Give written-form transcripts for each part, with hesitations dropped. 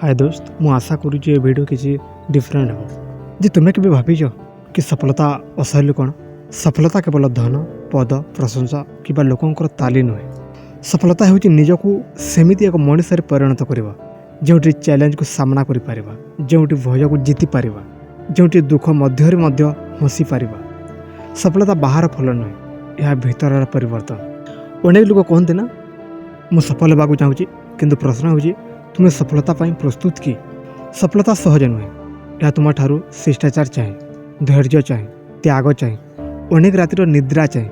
हाय दोस्त मु आशा करुँच ये वीडियो किसी डिफरेंट हो जे तुम्हें केवे भाविच कि सफलता असली कौन। सफलता केवल धन पद प्रशंसा कि लोकंर ताली नुहे। सफलता हूँ निजक सेमिति एक मनीष परिणत करवा जो चैलेंज को सामना कर जो भय को जीति पार जो दुख मध्य हसी पार। सफलता बाहर फल नुहे यह भीतर परिवर्तन। अनेक लोग कहते ना मु सफल होगा चाहूँगी किंतु प्रश्न हूँ तुम्हें सफलता पाई प्रस्तुत कि। सफलता सहज नुहे यह तुम ठारू शिष्टाचार चाहे धैर्य चाहे त्याग चाहे अनेक रातिर निद्रा चाहे।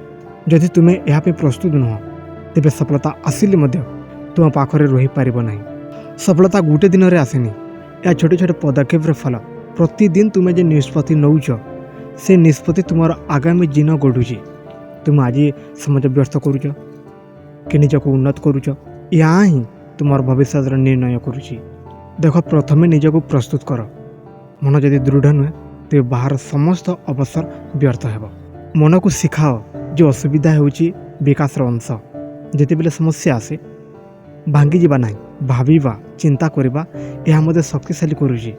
जदि तुम्हें यह प्रस्तुत नुह तेरे सफलता आसिले तुम पाखरे रही पार ना। सफलता गोटे दिन में आसेनी यह छोटे छोटे पदक्षेप फल। प्रतिदिन तुम्हें जो निष्पत्ति नौच से निष्पत्ति तुम आगामी दिन गढ़ुची। तुम आज समाज व्यस्त करुच कि निजक उन्नत करुच या ही तुम भविष्य निर्णय करुची। देख प्रथमे निजक प्रस्तुत कर। मन जदि दृढ़ नुहे तेज बाहर समस्त अवसर व्यर्थ हो। मन को शिखाओ जो असुविधा होची विकास अंश। जिते बेले समस्या आसे भांगी जावा ना भाविबा चिंता करवा यह मते शक्तिशाली करुची।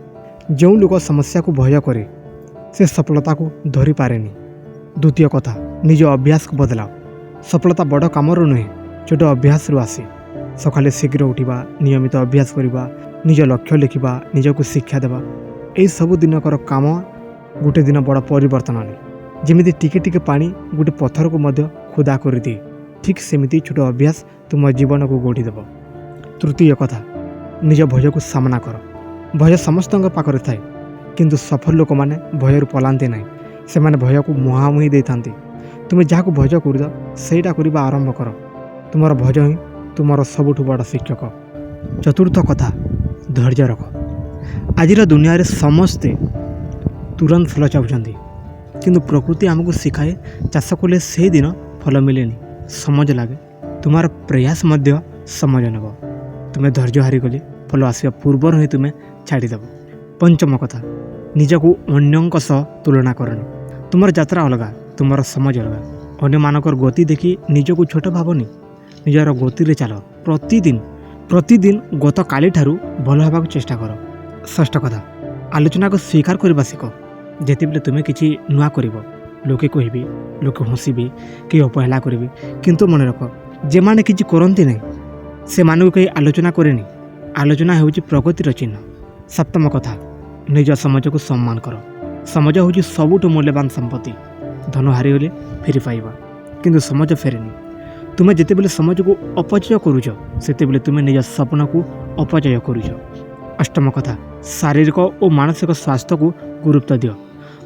जो लोग समस्या को भय करे से सफलता को धरी पारेनी। द्वितीय कथा निज अभ्यास को बदलाओ। सफलता बड़ काम नुहे छोट अभ्यास आसे। सकाले शीघ्र उठा नियमित अभ्यास करवा निज लक्ष्य लिखा निजक शिक्षा देवा यही सब दिनकर काम गोटे दिन बड़ परिवर्तन आने। जमी टिके टिके पानी गोटे पत्थर को मध्य खुदा कर दिए ठीक सेमिति छोट अभ्यास तुम जीवन को गढ़ीदेव। तृतीय कथा निज भय को सामना कर। भय समस्त पाखरे थाए किंतु सफल लोक मैंने भयर पलांती ना से भय को मुहांमुही दे था। तुम्हें जहाँ को भय कर सहीटा करवा आरंभ कर। तुम भय ही तुम सबुठ बड़ शिक्षक। चतुर्थ कथा धैर्य रख। आज दुनिया रे समस्ते तुरंत फल चाहते किंतु प्रकृति आमको शिखाए चाष कले से दिन फल मिले समझ लगे। तुम्हार प्रयास मध्य समझ नब। तुम्हें धैर्य हारिगले फल आसवा पूर्वर ही तुम्हें छाड़देव। पंचम कथा निजक अन्यों सह तुलना करनी। तुम यात्रा अलग तुम समझ अलग। अन्य मानकर गति देखी निजक छोट भावनी निजर गति रे चल। प्रतिदिन गत काली ठारू भल हवा चेष्टा कर। षष्ठ कथा आलोचना को स्वीकार करने शिख। जिते बेले तुम्हें किसी नुआ कर लोके कहबे लोके हंसबे कि अपहेला करेंगे किंतु मन रख जे माने किसी करती ना से मानक कहीं आलोचना करेनि। आलोचना हूँ प्रगतिर चिन्ह। सप्तम कथा निज समाज को सम्मान कर। समाज हूँ सबुठ मूल्यवान संपत्ति। धन हारीगले फेरी पाइबा किंतु समाज फेरेनि। तुम्हें जिते बेले समाज को अपचय करुच सेते बेले तुम्हें निज सपना को अपचय करुच। अष्टम कथा शारीरिक और मानसिक स्वास्थ्य को गुरुत्व दियो।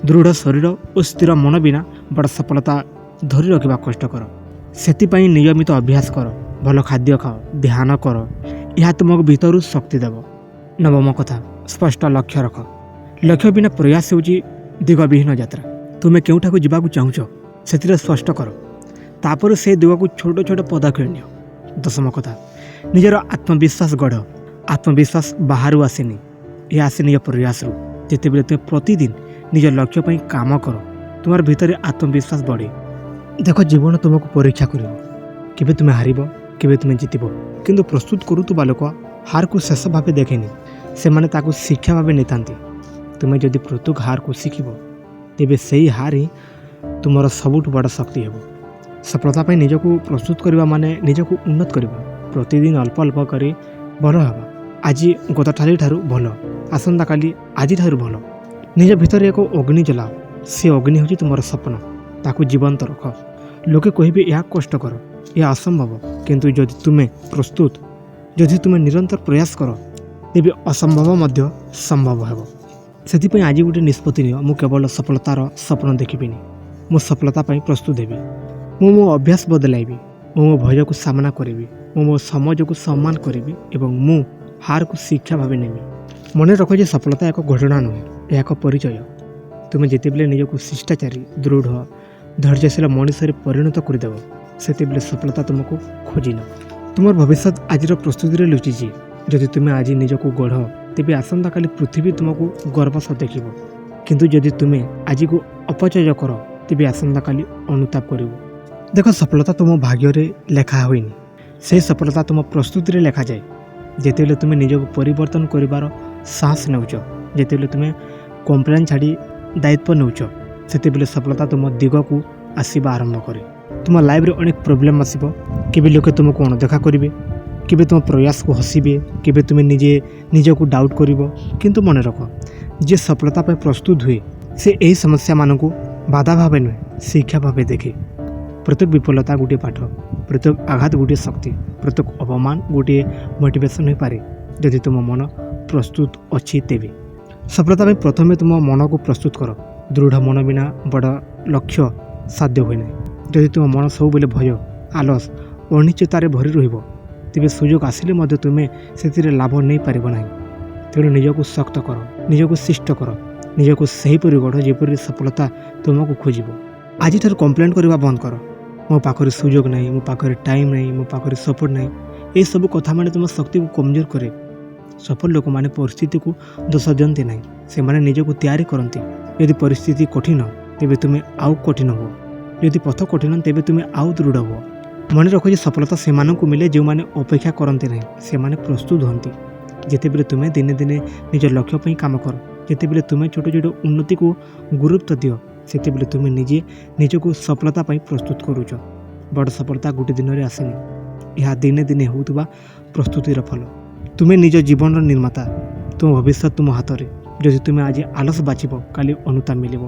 दृढ़ शरीर और स्थिर मन बिना बड़ सफलता धरी रखा कष्टकर। से नियमित अभ्यास कर भल खाद्य खाओ ध्यान कर यह तुमको भीतर शक्ति देव। नवम कथा स्पष्ट लक्ष्य रख। लक्ष्य बिना प्रयास हो दिगविहीन यात्रा। तुम्हें केउठा को जावाक चाहूच से स्पष्ट कर तापर से दिग को छोट छोट पदक्षेप नियो। दशम कथा निजर आत्मविश्वास गढ़। आत्मविश्वास बाहर आसेनी यह आसे निज प्रयास रू। जिते बेले तुम प्रतिदिन निज लक्ष्य पर काम कर तुम्हार भीतर आत्मविश्वास बढ़े। देख जीवन तुमको परीक्षा कर केबे तुम्हें हार केबे तुम्हें जीतब किंतु प्रस्तुत करुवा लोक हार को शेष भाव देखेनि से माने ताको शिक्षा भाव नहीं। तुम्हें जदि प्रत्येक हार को शिखब तेबे सही हार ही तुम सबुठ बड़ शक्ति हो। सफलता पाई निजक प्रस्तुत करवा माने निजक उन्नत करवा। प्रतिदिन अल्प अल्प कर भल हवा। आज गत ठारू भल आसंता काली आज ठारू भल। निज भितर एक अग्नि जलाओ। से अग्नि हूँ तुम सपना ताकू जीवंत रख। लोके कहे यह कष्ट कर यह असंभव किंतु जदि तुम्हें प्रस्तुत जदि तुम्हें निरंतर प्रयास कर तेज असंभव मध्य संभव हो। से आज गोटे निष्पत्ति नियो मु केवल सफलतार स्वप्न देखिबिनी। मु सफलता पाई प्रस्तुत हेबी। मु मो अभ्यास बदलाइबी। मो भय को सामना करी। मो समाज को सम्मान करी एवं मु हार को शिक्षा भाव नेमी। मन रख जे सफलता एक घटना नुहे यह एक परिचय। तुम्हें जिते बेले निजक शिष्टाचारी दृढ़ धैर्यशील मनीष परिणत करदेव सेते बेले सफलता तुमको खोजिन। तुम भविष्य आज प्रस्तुति लुचि। जदि तुम्हें आज निजक गढ़ तेज आसंता काली पृथ्वी तुमको गर्व सह देख किंतु जदि तुम्हें आज को अपचय कर तेज आसंता काली अनुताप कर। देख सफलता तुम भाग्य लेखा होइनी से सफलता तुम प्रस्तुति लेखा जाए। ଯେତେବେଳେ ତୁମେ ନିଜକୁ ପରିବର୍ତ୍ତନ କରିବାର ସାହସ ନେଉଛ, ଯେତେବେଳେ ତୁମେ କମ୍ପ୍ଲେନ୍ ଛାଡ଼ି ଦାୟିତ୍ୱ ନେଉଛ, ସେତେବେଳେ ସଫଳତା ତୁମ ଦିଗକୁ ଆସିବା ଆରମ୍ଭ କରେ। ତୁମ ଲାଇଫ୍ରେ ଅନେକ ପ୍ରୋବ୍ଲେମ୍ ଆସିବ। କେବେ ଲୋକେ ତୁମକୁ ଅଣଦେଖା କରିବେ, କେବେ ତୁମ ପ୍ରୟାସକୁ ହସିବେ, କେବେ ତୁମେ ନିଜକୁ ଡାଉଟ୍ କରିବ। କିନ୍ତୁ ମନେ ରଖ, ଯିଏ ସଫଳତା ପାଇଁ ପ୍ରସ୍ତୁତ ହୁଏ ସେ ଏହି ସମସ୍ୟାମାନଙ୍କୁ ବାଧା ଭାବେ ନୁହେଁ, ଶିକ୍ଷା ଭାବେ ଦେଖେ। ପ୍ରତ୍ୟେକ ବିଫଳତା ଗୋଟିଏ ପାଠ, ପ୍ରତ୍ୟେକ ଆଘାତ ଗୋଟିଏ ଶକ୍ତି, ପ୍ରତ୍ୟେକ ଅପମାନ ଗୋଟିଏ ମୋଟିଭେସନ୍ ହୋଇପାରେ ଯଦି ତୁମ ମନ ପ୍ରସ୍ତୁତ ଅଛି ତେବେ। ସଫଳତା ପାଇଁ ପ୍ରଥମେ ତୁମ ମନକୁ ପ୍ରସ୍ତୁତ କର। ଦୃଢ଼ ମନ ବିନା ବଡ଼ ଲକ୍ଷ୍ୟ ସାଧ୍ୟ ହୁଏ ନାହିଁ। ଯଦି ତୁମ ମନ ସବୁବେଳେ ଭୟ, ଆଲସ, ଅନିଶ୍ଚିତତାରେ ଭରି ରହିବ, ତେବେ ସୁଯୋଗ ଆସିଲେ ମଧ୍ୟ ତୁମେ ସେଥିରେ ଲାଭ ନେଇପାରିବ ନାହିଁ। ତେଣୁ ନିଜକୁ ଶକ୍ତ କର, ନିଜକୁ ଶିଷ୍ଟ କର, ନିଜକୁ ସେହିପରି ଗଢ଼ ଯେପରି ସଫଳତା ତୁମକୁ ଖୋଜିବ। ଆଜିଠାରୁ କମ୍ପ୍ଲେନ୍ କରିବା ବନ୍ଦ କର। ମୋ ପାଖରେ ସୁଯୋଗ ନାହିଁ, ମୋ ପାଖରେ ଟାଇମ୍ ନାହିଁ, ମୋ ପାଖରେ ସପୋର୍ଟ ନାହିଁ। ଏସବୁ କଥା ମାନେ ତୁମ ଶକ୍ତିକୁ କମଜୋର କରେ। ସଫଳ ଲୋକମାନେ ପରିସ୍ଥିତିକୁ ଦୋଷ ଦିଅନ୍ତି ନାହିଁ, ସେମାନେ ନିଜକୁ ତିଆରି କରନ୍ତି। ଯଦି ପରିସ୍ଥିତି କଠିନ ତେବେ ତୁମେ ଆଉ କଠିନ ହୁଅ, ଯଦି ପଥ କଠିନ ତେବେ ତୁମେ ଆଉ ଦୃଢ଼ ହୁଅ। ମନେ ରଖ ଯେ ସଫଳତା ସେମାନଙ୍କୁ ମିଳେ ଯେଉଁମାନେ ଅପେକ୍ଷା କରନ୍ତି ନାହିଁ, ସେମାନେ ପ୍ରସ୍ତୁତ ହୁଅନ୍ତି। ଯେତେବେଳେ ତୁମେ ଦିନେ ଦିନେ ନିଜ ଲକ୍ଷ୍ୟ ପାଇଁ କାମ କର, ଯେତେବେଳେ ତୁମେ ଛୋଟ ଛୋଟ ଉନ୍ନତିକୁ ଗୁରୁତ୍ୱ ଦିଅ, ସେତେବେଳେ ତୁମେ ନିଜକୁ ସଫଳତା ପାଇଁ ପ୍ରସ୍ତୁତ କରୁଛ। ବଡ଼ ସଫଳତା ଗୋଟିଏ ଦିନରେ ଆସେନି, ଏହା ଦିନେ ଦିନେ ହେଉଥିବା ପ୍ରସ୍ତୁତିର ଫଳ। ତୁମେ ନିଜ ଜୀବନର ନିର୍ମାତା, ତୁମ ଭବିଷ୍ୟତ ତୁମ ହାତରେ। ଯଦି ତୁମେ ଆଜି ଆଲସ ବାଛିବ, କାଲି ଅନୁତାପ ମିଳିବ।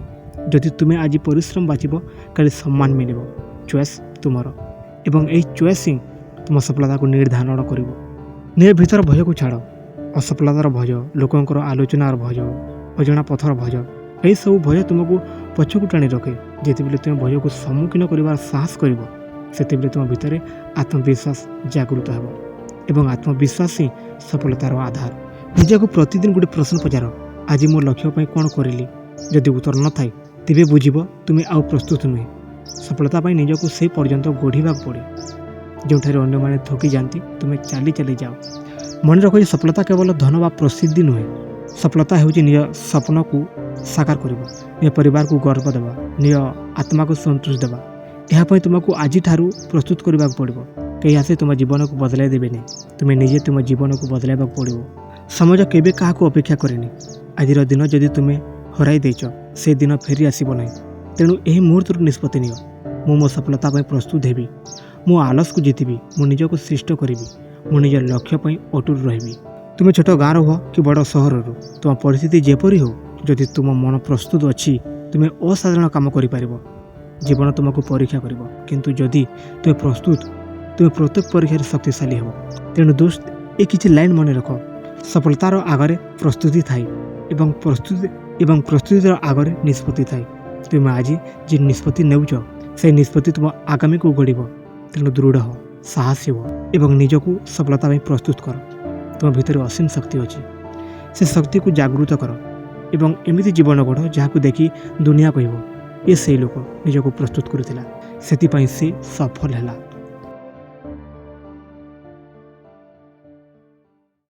ଯଦି ତୁମେ ଆଜି ପରିଶ୍ରମ ବାଛିବ, କାଲି ସମ୍ମାନ ମିଳିବ। ଚଏସ୍ ତୁମର, ଏବଂ ଏହି ଚଏସ୍ ହିଁ ତୁମ ସଫଳତାକୁ ନିର୍ଦ୍ଧାରଣ କରିବ। ନିଜ ଭିତର ଭୟକୁ ଛାଡ଼। ଅସଫଳତାର ଭୟ, ଲୋକଙ୍କର ଆଲୋଚନାର ଭୟ, ଅଜଣା ପଥର ଭୟ, ଏହିସବୁ ଭୟ ତୁମକୁ ପଛକୁ ଟାଣି ରଖେ। ଯେତେବେଳେ ତୁମେ ଭୟକୁ ସମ୍ମୁଖୀନ କରିବାର ସାହସ କରିବ, ସେତେବେଳେ ତୁମ ଭିତରେ ଆତ୍ମବିଶ୍ୱାସ ଜାଗୃତ ହେବ, ଏବଂ ଆତ୍ମବିଶ୍ୱାସ ହିଁ ସଫଳତାର ଆଧାର। ନିଜକୁ ପ୍ରତିଦିନ ଗୋଟିଏ ପ୍ରଶ୍ନ ପଚାର, ଆଜି ମୋ ଲକ୍ଷ୍ୟ ପାଇଁ କ'ଣ କରିଲି? ଯଦି ଉତ୍ତର ନଥାଏ ତେବେ ବୁଝିବ ତୁମେ ଆଉ ପ୍ରସ୍ତୁତ ନୁହେଁ। ସଫଳତା ପାଇଁ ନିଜକୁ ସେହି ପର୍ଯ୍ୟନ୍ତ ଗଢ଼ିବାକୁ ପଡ଼େ ଯେଉଁଠାରେ ଅନ୍ୟମାନେ ଥକି ଯାଆନ୍ତି, ତୁମେ ଚାଲି ଚାଲି ଯାଅ। ମନେ ରଖ ଯେ ସଫଳତା କେବଳ ଧନ ବା ପ୍ରସିଦ୍ଧି ନୁହେଁ। ସଫଳତା ହେଉଛି ନିଜ ସ୍ୱପ୍ନକୁ ସାକାର କରିବା, ନିଜ ପରିବାରକୁ ଗର୍ବ ଦେବା, ନିଜ ଆତ୍ମାକୁ ସନ୍ତୋଷ ଦେବା। ଏହା ପାଇଁ ତୁମକୁ ଆଜିଠାରୁ ପ୍ରସ୍ତୁତ କରିବାକୁ ପଡ଼ିବ। କେହି ଆସି ତୁମ ଜୀବନକୁ ବଦଳାଇ ଦେବେନି, ତୁମେ ନିଜେ ତୁମ ଜୀବନକୁ ବଦଳାଇବାକୁ ପଡ଼ିବ। ସମାଜ କେବେ କାହାକୁ ଅପେକ୍ଷା କରେନି। ଆଜିର ଦିନ ଯଦି ତୁମେ ହରାଇ ଦେଇଛ, ସେ ଦିନ ଫେରି ଆସିବ ନାହିଁ। ତେଣୁ ଏହି ମୁହୂର୍ତ୍ତରୁ ନିଷ୍ପତ୍ତି ନିଅ, ମୁଁ ମୋ ସଫଳତା ପାଇଁ ପ୍ରସ୍ତୁତ ହେବି, ମୁଁ ଆଲସକୁ ଜିତିବି, ମୁଁ ନିଜକୁ ସୃଷ୍ଟ କରିବି, ମୁଁ ନିଜ ଲକ୍ଷ୍ୟ ପାଇଁ ଅଟୁଟ ରହିବି। ତୁମେ ଛୋଟ ଗାଁର ହୁଅ କି ବଡ଼ ସହରରୁ, ତୁମ ପରିସ୍ଥିତି ଯେପରି ହେଉ, ଯଦି ତୁମ ମନ ପ୍ରସ୍ତୁତ ଅଛି, ତୁମେ ଅସାଧାରଣ କାମ କରିପାରିବ। ଜୀବନ ତୁମକୁ ପରୀକ୍ଷା କରିବ, କିନ୍ତୁ ଯଦି ତୁମେ ପ୍ରସ୍ତୁତ, ତୁମେ ପ୍ରତ୍ୟେକ ପରୀକ୍ଷାରେ ଶକ୍ତିଶାଳୀ ହେବ। ତେଣୁ ଦୋସ୍ତ, ଏ କିଛି ଲାଇନ୍ ମନେ ରଖ। ସଫଳତାର ଆଗରେ ପ୍ରସ୍ତୁତି ଥାଏ, ଏବଂ ପ୍ରସ୍ତୁତିର ଆଗରେ ନିଷ୍ପତ୍ତି ଥାଏ। ତୁମେ ଆଜି ଯେ ନିଷ୍ପତ୍ତି ନେଉଛ, ସେହି ନିଷ୍ପତ୍ତି ତୁମ ଆଗାମୀକୁ ଗଢ଼ିବ। ତେଣୁ ଦୃଢ଼ ହୁଅ, ସାହସୀ ହୁଅ, ଏବଂ ନିଜକୁ ସଫଳତା ପାଇଁ ପ୍ରସ୍ତୁତ କର। ତୁମ ଭିତରେ ଅସୀମ ଶକ୍ତି ଅଛି, ସେ ଶକ୍ତିକୁ ଜାଗୃତ କର, ଏବଂ ଏମିତି ଜୀବନ ଗଢ଼ ଯାହାକୁ ଦେଖି ଦୁନିଆ କହିବ, ଏ ସେହି ଲୋକ ନିଜକୁ ପ୍ରସ୍ତୁତ କରିଥିଲା, ସେଥିପାଇଁ ସେ ସଫଳ ହେଲା।